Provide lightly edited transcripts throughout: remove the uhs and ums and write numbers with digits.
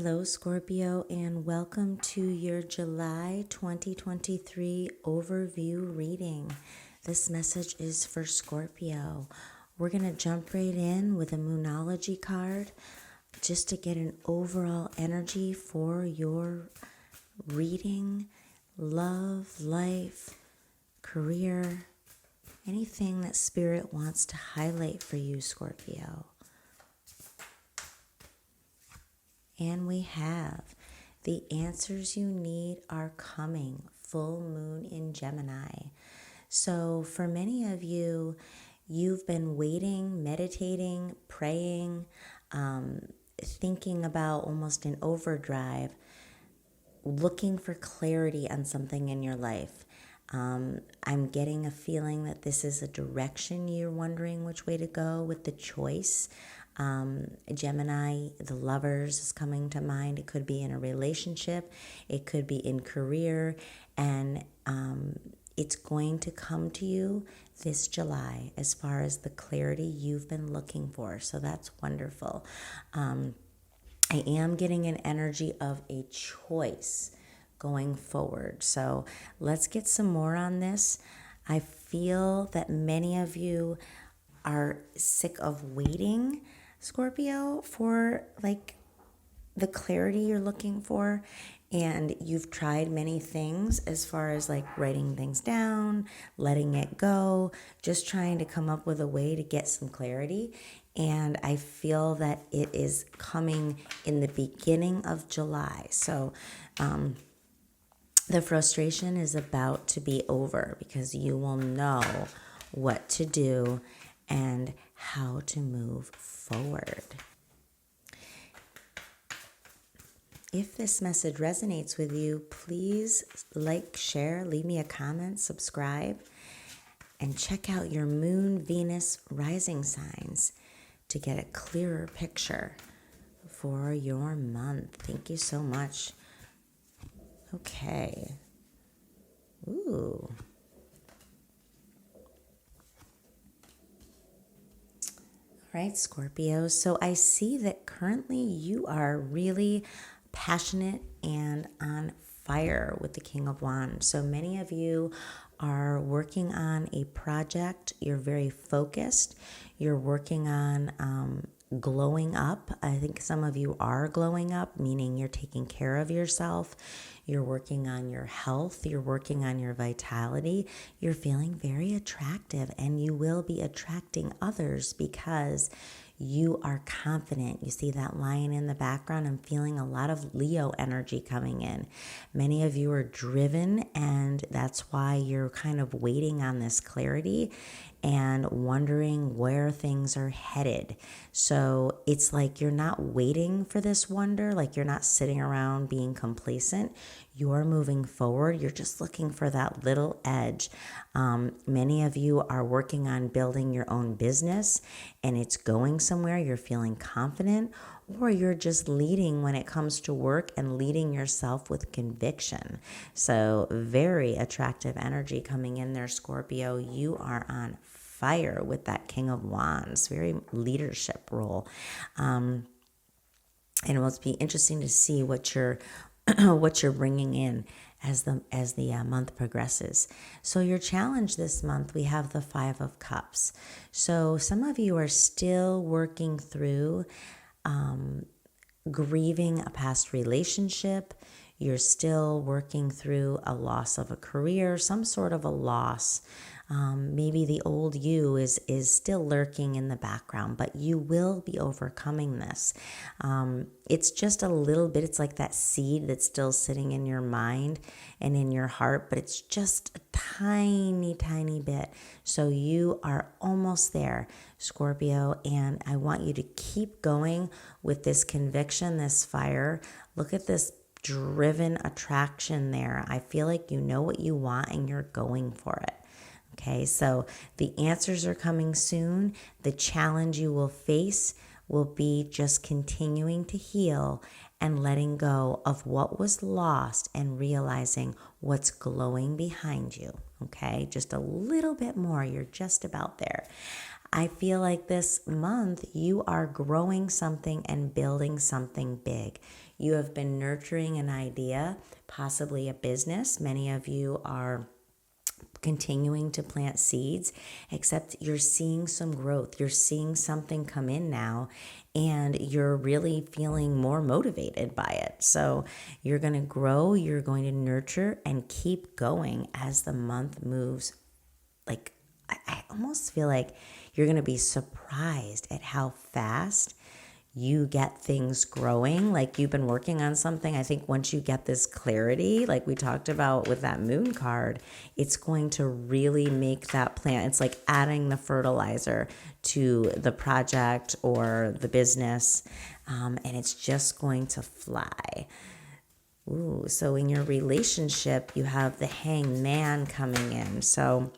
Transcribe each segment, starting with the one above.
Hello, Scorpio, and welcome to your July 2023 overview reading. This message is for Scorpio. We're going to jump right in with a Moonology card just to get an overall energy for your reading, love, life, career, anything that Spirit wants to highlight for you, Scorpio. And we have the answers you need are coming. Full moon in Gemini. So for many of you, you've been waiting, meditating, praying, thinking about almost an overdrive, looking for clarity on something in your life. I'm getting a feeling that this is a direction you're wondering which way to go with the choice. Gemini, the lovers is coming to mind. It could be in a relationship. It could be in career. And it's going to come to you this July as far as the clarity you've been looking for. So that's wonderful. I am getting an energy of a choice going forward. So let's get some more on this. I feel that many of you are sick of waiting, Scorpio, for like the clarity you're looking for. And you've tried many things as far as like writing things down, letting it go, just trying to come up with a way to get some clarity. And I feel that it is coming in the beginning of July. So the frustration is about to be over because you will know what to do and how to move forward. If this message resonates with you, please like, share, leave me a comment, subscribe, and check out your Moon, Venus, rising signs to get a clearer picture for your month. Thank you so much. Okay. Ooh. All right, Scorpio. So I see that currently you are really passionate and on fire with the King of Wands. So many of you are working on a project. You're very focused. You're working on glowing up. I think some of you are glowing up, meaning you're taking care of yourself. You're working on your health. You're working on your vitality. You're feeling very attractive, and you will be attracting others because you are confident. You see that lion in the background? I'm feeling a lot of Leo energy coming in. Many of you are driven, and that's why you're kind of waiting on this clarity and wondering where things are headed. So it's like you're not waiting for this wonder, like you're not sitting around being complacent. You're moving forward. You're just looking for that little edge. Many of you are working on building your own business and it's going somewhere. You're feeling confident, or you're just leading when it comes to work and leading yourself with conviction. So very attractive energy coming in there, Scorpio. You are on fire with that King of Wands, very leadership role. And it will be interesting to see what you're what you're bringing in as the month progresses. So your challenge this month, we have the 5 of Cups. So some of you are still working through grieving a past relationship. You're still working through a loss of a career, some sort of a loss. Maybe the old you is still lurking in the background, but you will be overcoming this. It's just a little bit, it's like that seed that's still sitting in your mind and in your heart, but it's just a tiny, tiny bit. So you are almost there, Scorpio, and I want you to keep going with this conviction, this fire. Look at this driven attraction there. I feel like you know what you want and you're going for it. Okay, so the answers are coming soon. The challenge you will face will be just continuing to heal and letting go of what was lost and realizing what's glowing behind you. Okay, just a little bit more. You're just about there. I feel like this month you are growing something and building something big. You have been nurturing an idea, possibly a business. Many of you are continuing to plant seeds, except you're seeing some growth. You're seeing something come in now, and you're really feeling more motivated by it. So you're going to grow, you're going to nurture, and keep going as the month moves. Like, I almost feel like you're going to be surprised at how fast you get things growing. Like you've been working on something. I think once you get this clarity, like we talked about with that moon card, it's going to really make that plant. It's like adding the fertilizer to the project or the business, and it's just going to fly. Ooh, so in your relationship, you have the hanged man coming in. So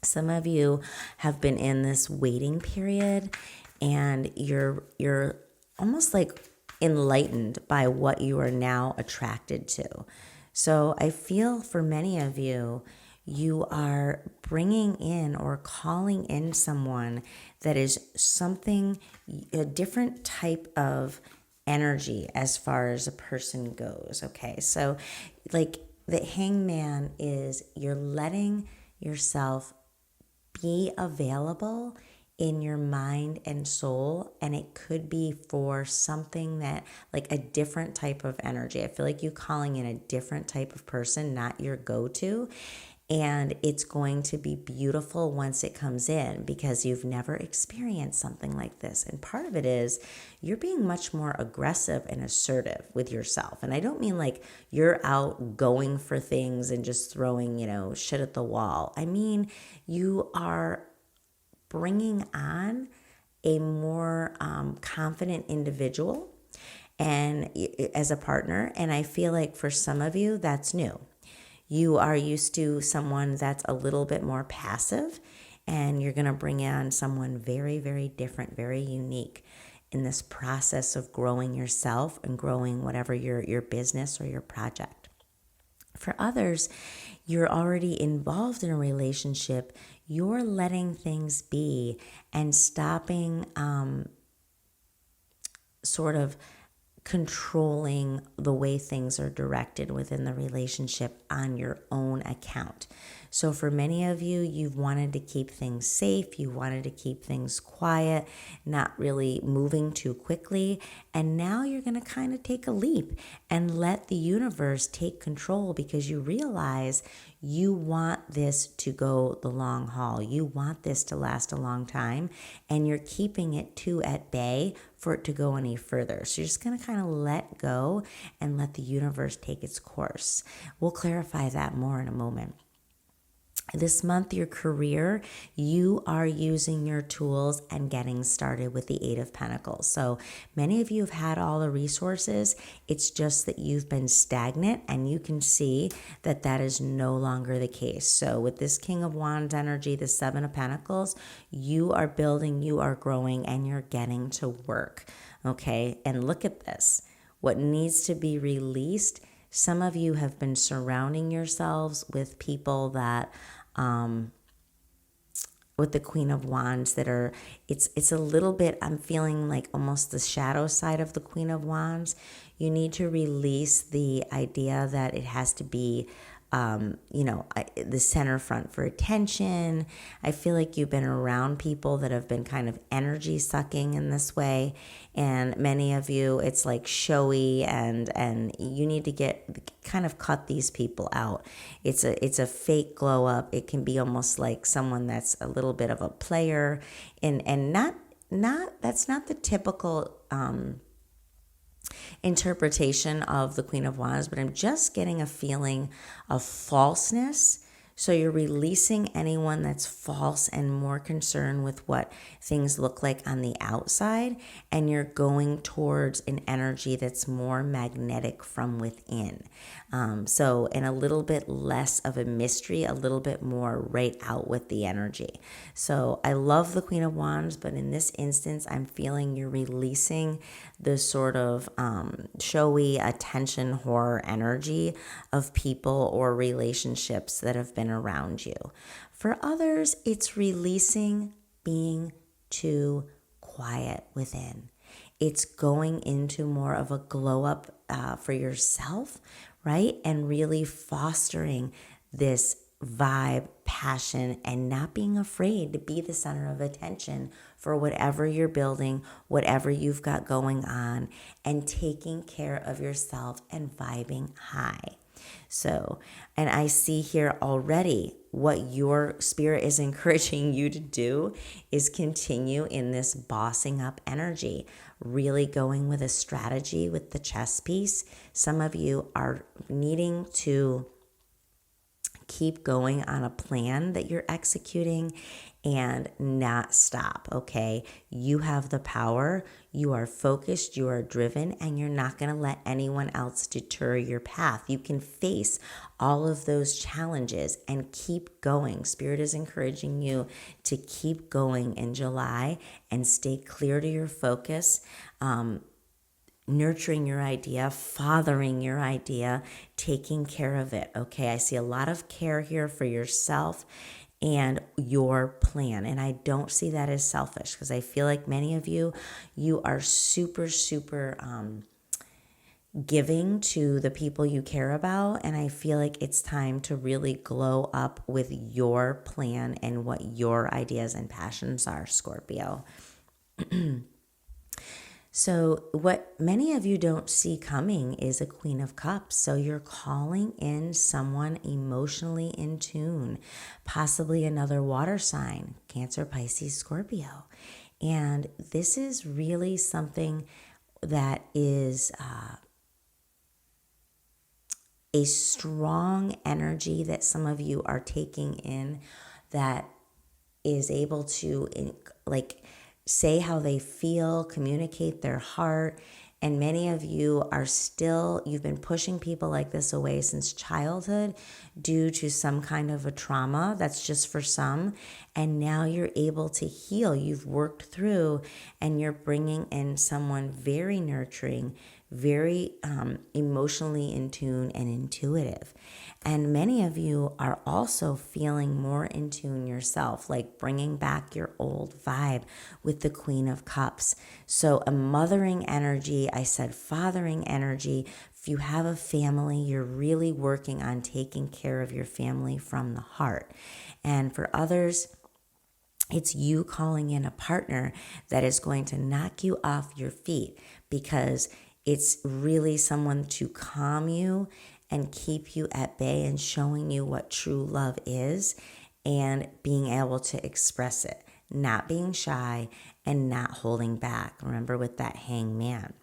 some of you have been in this waiting period, and you're almost like enlightened by what you are now attracted to. So I feel for many of you, you are bringing in or calling in someone that is something, a different type of energy as far as a person goes. Okay, so like the hangman is you're letting yourself be available in your mind and soul, and it could be for something that like a different type of energy. I feel like you calling in a different type of person, not your go-to, and it's going to be beautiful once it comes in because you've never experienced something like this. And part of it is you're being much more aggressive and assertive with yourself. And I don't mean like you're out going for things and just throwing, shit at the wall. I mean, you are bringing on a more confident individual and as a partner. And I feel like for some of you, that's new. You are used to someone that's a little bit more passive, and you're going to bring on someone very, very different, very unique in this process of growing yourself and growing whatever your business or your project. For others, you're already involved in a relationship. You're letting things be and stopping sort of controlling the way things are directed within the relationship on your own account. So for many of you, you've wanted to keep things safe, you wanted to keep things quiet, not really moving too quickly, and now you're going to kind of take a leap and let the universe take control because you realize you want this to go the long haul. You want this to last a long time, and you're keeping it too at bay for it to go any further. So you're just going to kind of let go and let the universe take its course. We'll clarify that more in a moment. This month, your career, you are using your tools and getting started with the Eight of Pentacles. So many of you have had all the resources. It's just that you've been stagnant, and you can see that that is no longer the case. So with this King of Wands energy, the Seven of Pentacles, you are building, you are growing, and you're getting to work. Okay, and look at this. What needs to be released. Some of you have been surrounding yourselves with people that, with the Queen of Wands that are, it's a little bit, I'm feeling like almost the shadow side of the Queen of Wands. You need to release the idea that it has to be the center front for attention. I feel like you've been around people that have been kind of energy sucking in this way. And many of you, it's like showy, and you need to kind of cut these people out. It's a fake glow up. It can be almost like someone that's a little bit of a player, and not that's not the typical interpretation of the Queen of Wands, but I'm just getting a feeling of falseness. So you're releasing anyone that's false and more concerned with what things look like on the outside, and you're going towards an energy that's more magnetic from within. And a little bit less of a mystery, a little bit more right out with the energy. So I love the Queen of Wands, but in this instance, I'm feeling you're releasing the sort of showy attention horror energy of people or relationships that have been around you. For others, it's releasing being too quiet within. It's going into more of a glow up for yourself, right? And really fostering this vibe, passion, and not being afraid to be the center of attention for whatever you're building, whatever you've got going on, and taking care of yourself and vibing high. So, and I see here already what your spirit is encouraging you to do is continue in this bossing up energy, really going with a strategy with the chess piece. Some of you are needing to keep going on a plan that you're executing and not stop, okay? You have the power, you are focused, you are driven, and you're not going to let anyone else deter your path. You can face all of those challenges and keep going. Spirit is encouraging you to keep going in July and stay clear to your focus. Nurturing your idea, fathering your idea, taking care of it. Okay, I see a lot of care here for yourself and your plan. And I don't see that as selfish because I feel like many of you, you are super, super giving to the people you care about. And I feel like it's time to really glow up with your plan and what your ideas and passions are, Scorpio. So what many of you don't see coming is a Queen of Cups. So you're calling in someone emotionally in tune, possibly another water sign, Cancer, Pisces, Scorpio. And this is really something that is a strong energy that some of you are taking in that is able to say how they feel, communicate their heart. And many of you are still, you've been pushing people like this away since childhood due to some kind of a trauma. That's just for some. And now you're able to heal. You've worked through and you're bringing in someone very nurturing, very emotionally in tune and intuitive. And many of you are also feeling more in tune yourself, like bringing back your old vibe with the Queen of Cups. So a mothering energy, I said fathering energy. If you have a family, you're really working on taking care of your family from the heart. And for others, it's you calling in a partner that is going to knock you off your feet because it's really someone to calm you and keep you at bay and showing you what true love is and being able to express it, not being shy and not holding back. Remember with that hangman.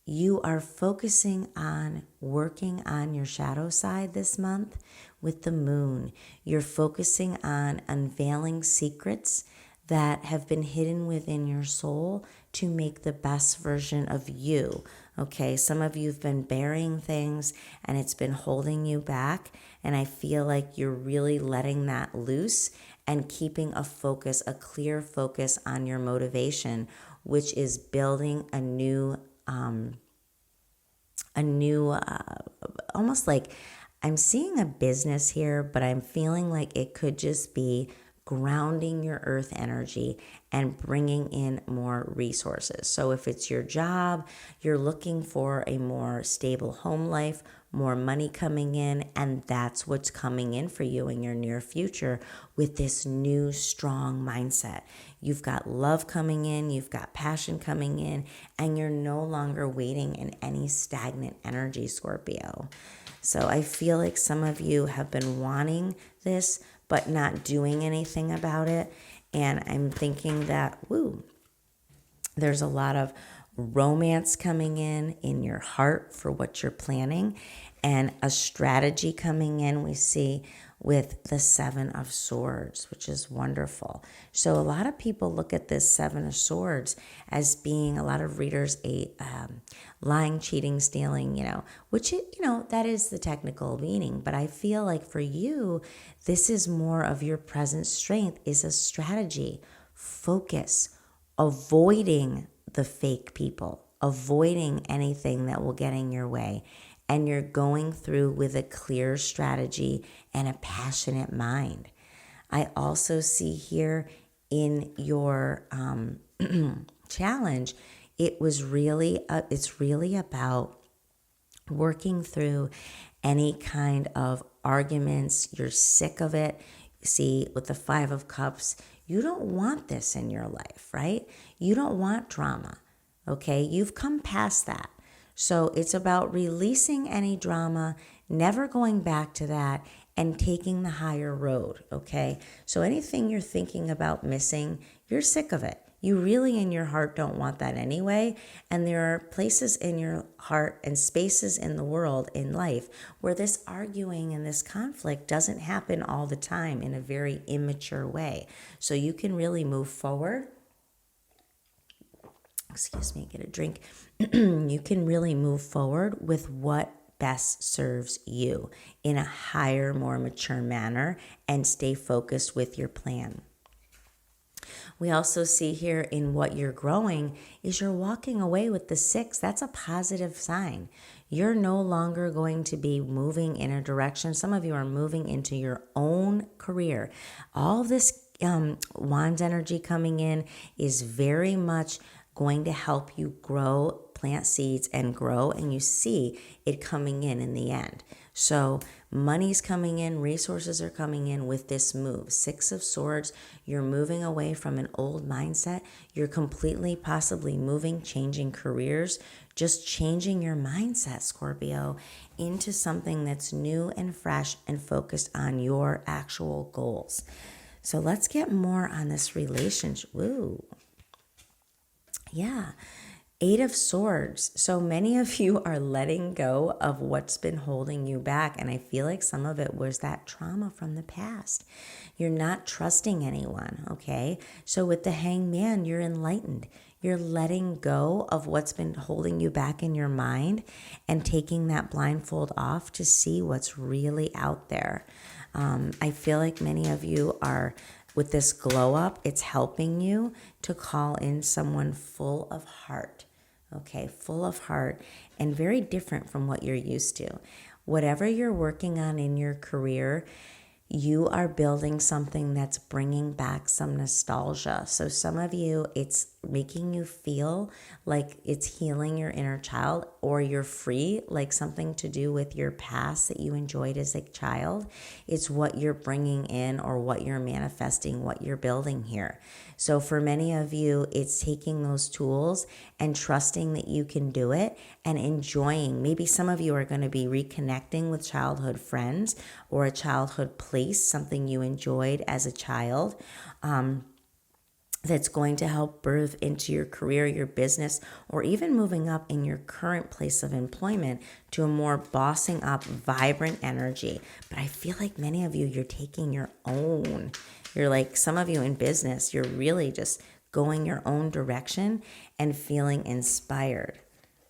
You are focusing on working on your shadow side this month with the moon. You're focusing on unveiling secrets that have been hidden within your soul to make the best version of you. Okay, some of you have been burying things and it's been holding you back. And I feel like you're really letting that loose and keeping a focus, a clear focus on your motivation, which is building a new, almost like I'm seeing a business here, but I'm feeling like it could just be grounding your earth energy and bringing in more resources. So if it's your job, you're looking for a more stable home life, more money coming in, and that's what's coming in for you in your near future with this new strong mindset. You've got love coming in, you've got passion coming in, and you're no longer waiting in any stagnant energy, Scorpio. So I feel like some of you have been wanting this, but not doing anything about it. And I'm thinking that, there's a lot of romance coming in your heart for what you're planning and a strategy coming in we see with the Seven of Swords, which is wonderful. So a lot of people look at this Seven of Swords as being, a lot of readers, lying, cheating, stealing, which, that is the technical meaning. But I feel like for you, this is more of your present strength is a strategy, focus, avoiding the fake people, avoiding anything that will get in your way. And you're going through with a clear strategy and a passionate mind. I also see here in your challenge, it's really about working through any kind of arguments. You're sick of it. See, with the Five of Cups, you don't want this in your life, right? You don't want drama, okay? You've come past that. So it's about releasing any drama, never going back to that, and taking the higher road, okay? So anything you're thinking about missing, you're sick of it. You really in your heart don't want that anyway. And there are places in your heart and spaces in the world, in life, where this arguing and this conflict doesn't happen all the time in a very immature way. So you can really move forward. Excuse me, get a drink. You can really move forward with what best serves you in a higher, more mature manner and stay focused with your plan. We also see here in what you're growing is you're walking away with the 6. That's a positive sign. You're no longer going to be moving in a direction. Some of you are moving into your own career. All this Wands energy coming in is very much going to help you grow, plant seeds and grow, and you see it coming in the end. So money's coming in, resources are coming in with this move. 6 of Swords, you're moving away from an old mindset. You're completely possibly moving, changing careers, just changing your mindset, Scorpio, into something that's new and fresh and focused on your actual goals. So let's get more on this relationship. Woo. Yeah. 8 of Swords. So many of you are letting go of what's been holding you back. And I feel like some of it was that trauma from the past. You're not trusting anyone, okay? So with the Hangman, you're enlightened. You're letting go of what's been holding you back in your mind and taking that blindfold off to see what's really out there. I feel like many of you are, with this glow up, it's helping you to call in someone full of heart. Okay, full of heart and very different from what you're used to. Whatever you're working on in your career, you are building something that's bringing back some nostalgia. So some of you, it's making you feel like it's healing your inner child, or you're free, like something to do with your past that you enjoyed as a child. It's what you're bringing in or what you're manifesting, what you're building here. So for many of you, it's taking those tools and trusting that you can do it and enjoying. Maybe some of you are going to be reconnecting with childhood friends or a childhood place, something you enjoyed as a child. That's going to help birth into your career, your business, or even moving up in your current place of employment to a more bossing up, vibrant energy. But I feel like many of you, you're taking your own. You're like, some of you in business, you're really just going your own direction and feeling inspired.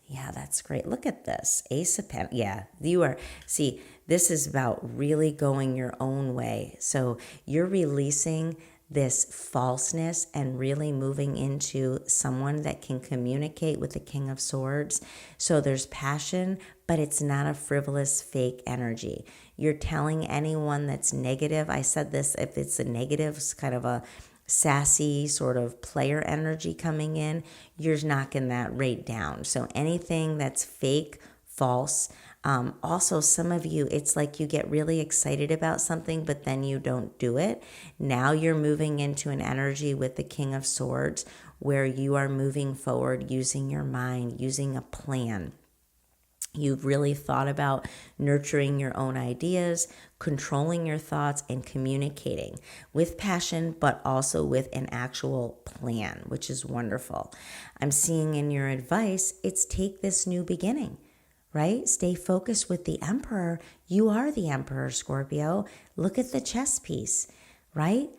Yeah, that's great. Look at this. Ace of Pentacles. Yeah, you are. See, this is about really going your own way. So you're releasing this falseness and really moving into someone that can communicate with the King of Swords. So there's passion, but it's not a frivolous, fake energy. You're telling anyone that's negative, I said this, if it's a negative, it's kind of a sassy sort of player energy coming in, you're knocking that rate down. So anything that's fake, false. Also, some of you, it's like you get really excited about something, but then you don't do it. Now you're moving into an energy with the King of Swords where you are moving forward using your mind, using a plan. You've really thought about nurturing your own ideas, controlling your thoughts, and communicating with passion, but also with an actual plan, which is wonderful. I'm seeing in your advice, it's take this new beginning, right? Stay focused with the Emperor. You are the Emperor, Scorpio. Look at the chess piece, right?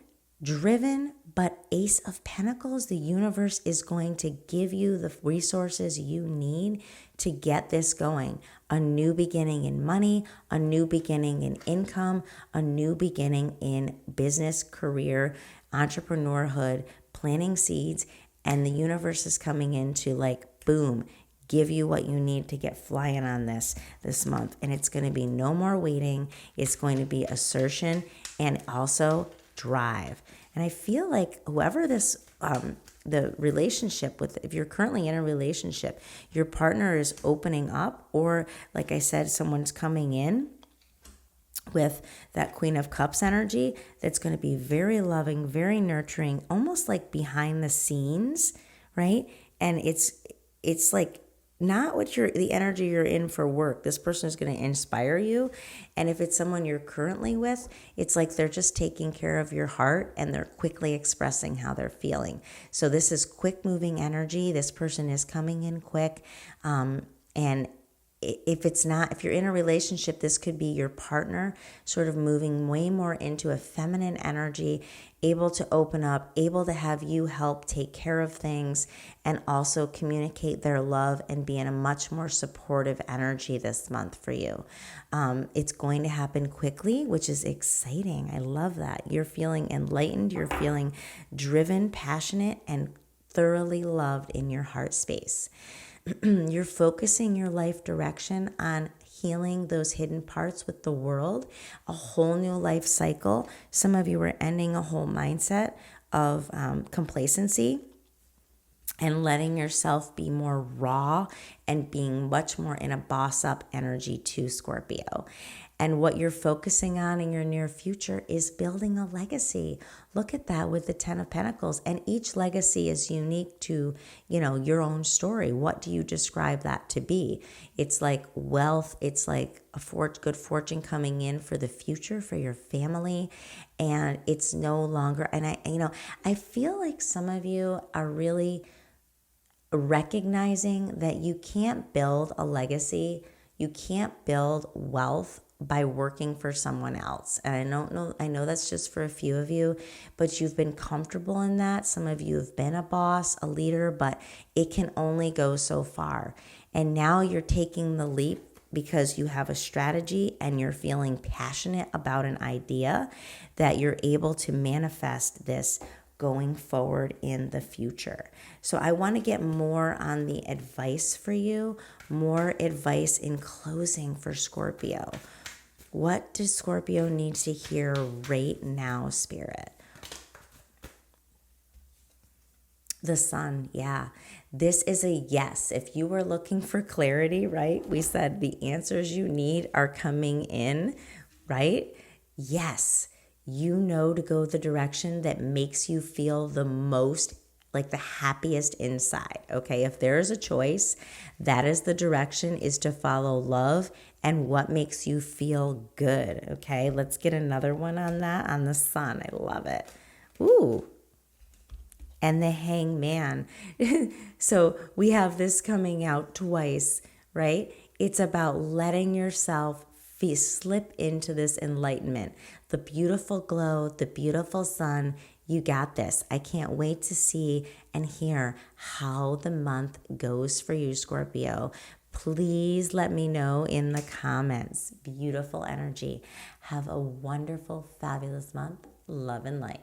Driven, but Ace of Pentacles, the universe is going to give you the resources you need to get this going. A new beginning in money, a new beginning in income, a new beginning in business, career, entrepreneurhood, planting seeds, and the universe is coming in to like, boom, give you what you need to get flying on this month. And it's going to be no more waiting. It's going to be assertion and also drive. And I feel like whoever this, the relationship with, if you're currently in a relationship, your partner is opening up, or like I said, someone's coming in with that Queen of Cups energy that's going to be very loving, very nurturing, almost like behind the scenes, right? And it's like not what you're, the energy you're in for work. This person is going to inspire you. And if it's someone you're currently with, it's like they're just taking care of your heart and they're quickly expressing how they're feeling. So this is quick moving energy. This person is coming in quick. And if you're in a relationship, this could be your partner sort of moving way more into a feminine energy, able to open up, able to have you help take care of things, and also communicate their love and be in a much more supportive energy this month for you. It's going to happen quickly, which is exciting. I love that. You're feeling enlightened. You're feeling driven, passionate, and thoroughly loved in your heart space. You're focusing your life direction on healing those hidden parts with the world, a whole new life cycle. Some of you are ending a whole mindset of complacency and letting yourself be more raw and being much more in a boss up energy to Scorpio. And what you're focusing on in your near future is building a legacy. Look at that with the 10 of Pentacles. And each legacy is unique to, your own story. What do you describe that to be? It's like wealth. It's like good fortune coming in for the future, for your family. And it's no longer, and I feel like some of you are really recognizing that you can't build a legacy. You can't build wealth by working for someone else. And I know that's just for a few of you, but you've been comfortable in that. Some of you have been a boss, a leader, but it can only go so far. And now you're taking the leap because you have a strategy and you're feeling passionate about an idea that you're able to manifest this going forward in the future. So I want to get more on the advice for you, more advice in closing for Scorpio. What does Scorpio need to hear right now, Spirit? The Sun, yeah. This is a yes. If you were looking for clarity, right? We said the answers you need are coming in, right? Yes. You know to go the direction that makes you feel the most like the happiest inside, okay? If there is a choice, that is the direction, is to follow love and what makes you feel good, okay? Let's get another one on that, on the Sun. I love it. Ooh. And the Hangman. So we have this coming out twice, right? It's about letting yourself slip into this enlightenment. The beautiful glow, the beautiful sun. You got this. I can't wait to see and hear how the month goes for you, Scorpio. Please let me know in the comments. Beautiful energy. Have a wonderful, fabulous month. Love and light.